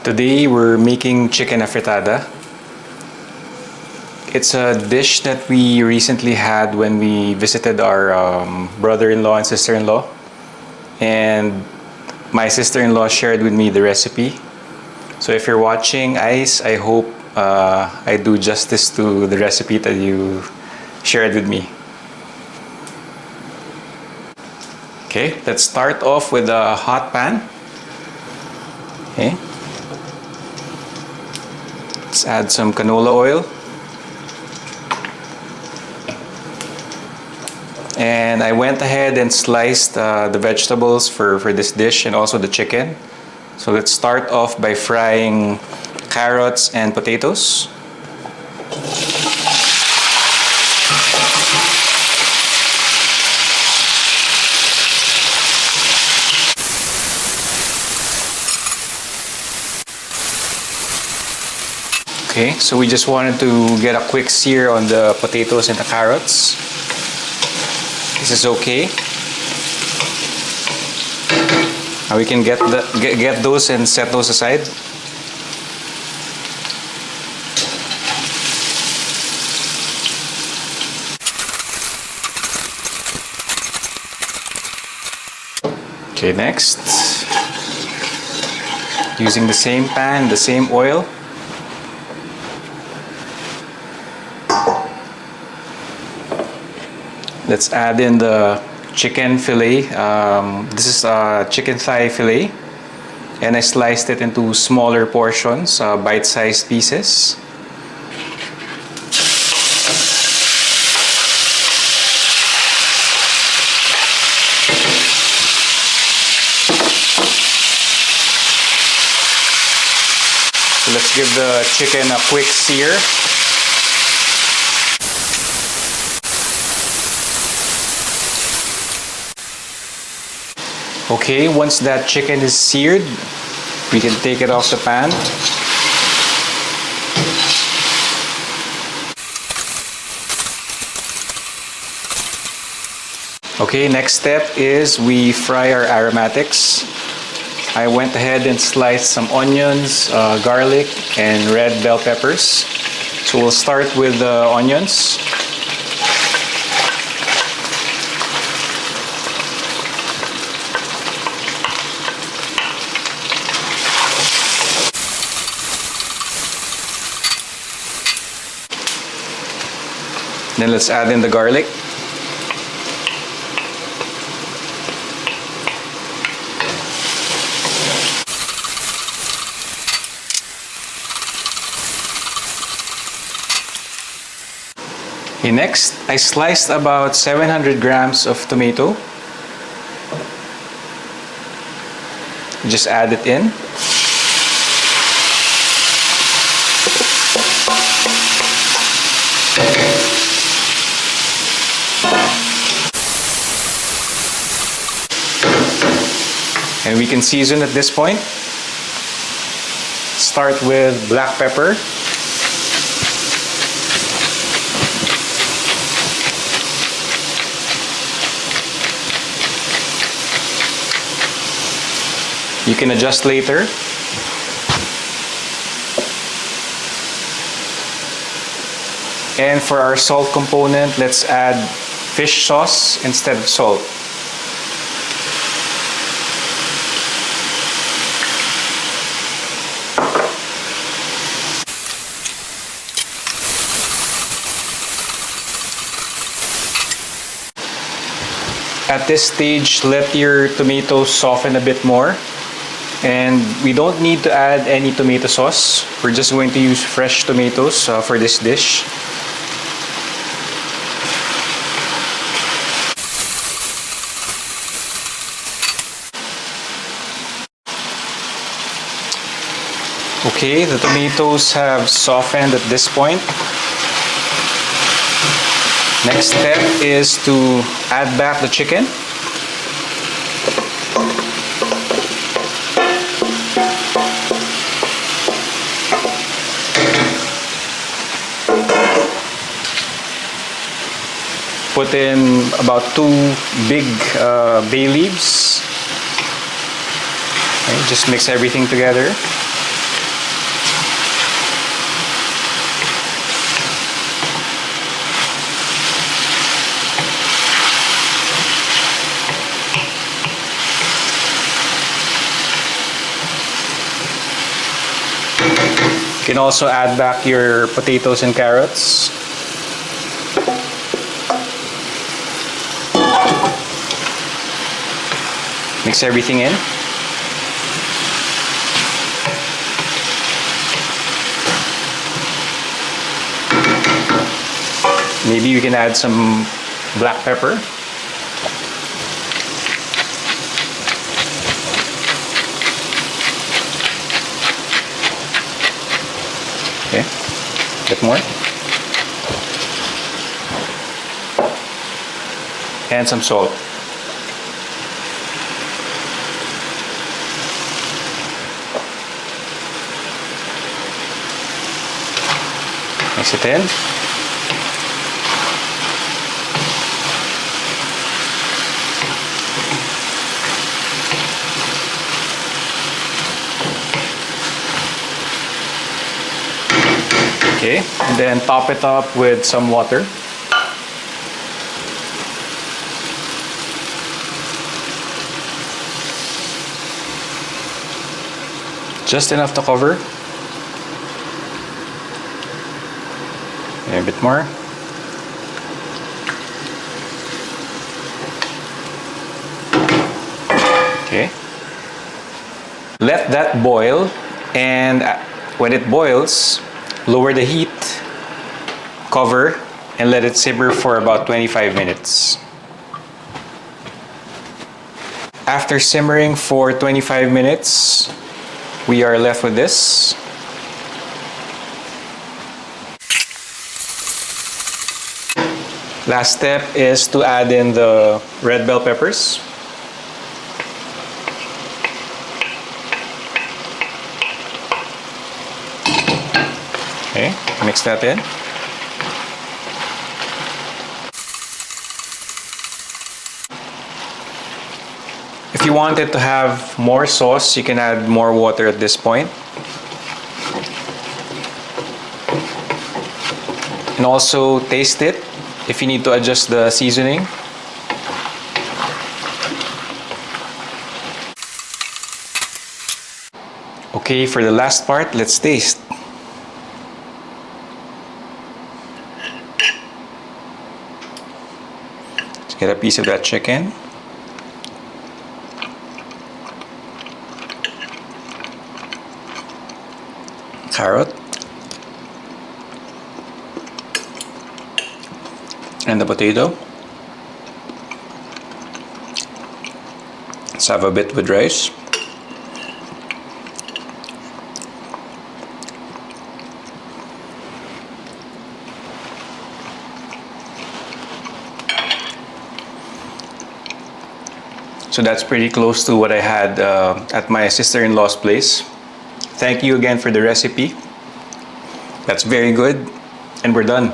Today we're making chicken afritada. It's a dish that we recently had when we visited our brother-in-law and sister-in-law. And my sister-in-law shared with me the recipe. So if you're watching, Ice, I hope I do justice to the recipe that you shared with me. Okay, let's start off with a hot pan. Okay. Let's add some canola oil. And I went ahead and sliced the vegetables for this dish and also the chicken. So let's start off by frying carrots and potatoes. Okay, so we just wanted to get a quick sear on the potatoes and the carrots. This is okay. Now we can get those and set those aside. Okay, next, using the same pan, the same oil, let's add in the chicken fillet. This is a chicken thigh fillet, and I sliced it into smaller portions, bite-sized pieces. So let's give the chicken a quick sear. Okay, once that chicken is seared, we can take it off the pan. Okay, next step is we fry our aromatics. I went ahead and sliced some onions, garlic, and red bell peppers. So we'll start with the onions. Then let's add in the garlic. Okay, next, I sliced about 700 grams of tomato. Just add it in. And we can season at this point. Start with black pepper. You can adjust later. And for our salt component, let's add fish sauce instead of salt. At this stage, let your tomatoes soften a bit more. And we don't need to add any tomato sauce. We're just going to use fresh tomatoes for this dish. Okay, the tomatoes have softened at this point. Next step is to add back the chicken. Put in about 2 big bay leaves. Okay, just mix everything together. You can also add back your potatoes and carrots. Mix everything in. Maybe you can add some black pepper. Okay, a bit more. And some salt. Mix it in. Okay, and then top it up with some water. Just enough to cover. And a bit more. Okay. Let that boil, and when it boils, lower the heat, cover, and let it simmer for about 25 minutes. After simmering for 25 minutes, we are left with this. Last step is to add in the red bell peppers. Okay, mix that in. If you want it to have more sauce, you can add more water at this point. And also taste it if you need to adjust the seasoning. Okay, for the last part, let's taste. Let's get a piece of that chicken. Carrot. And the potato. Let's have a bit with rice. So that's pretty close to what I had at my sister-in-law's place. Thank you again for the recipe. That's very good, and we're done.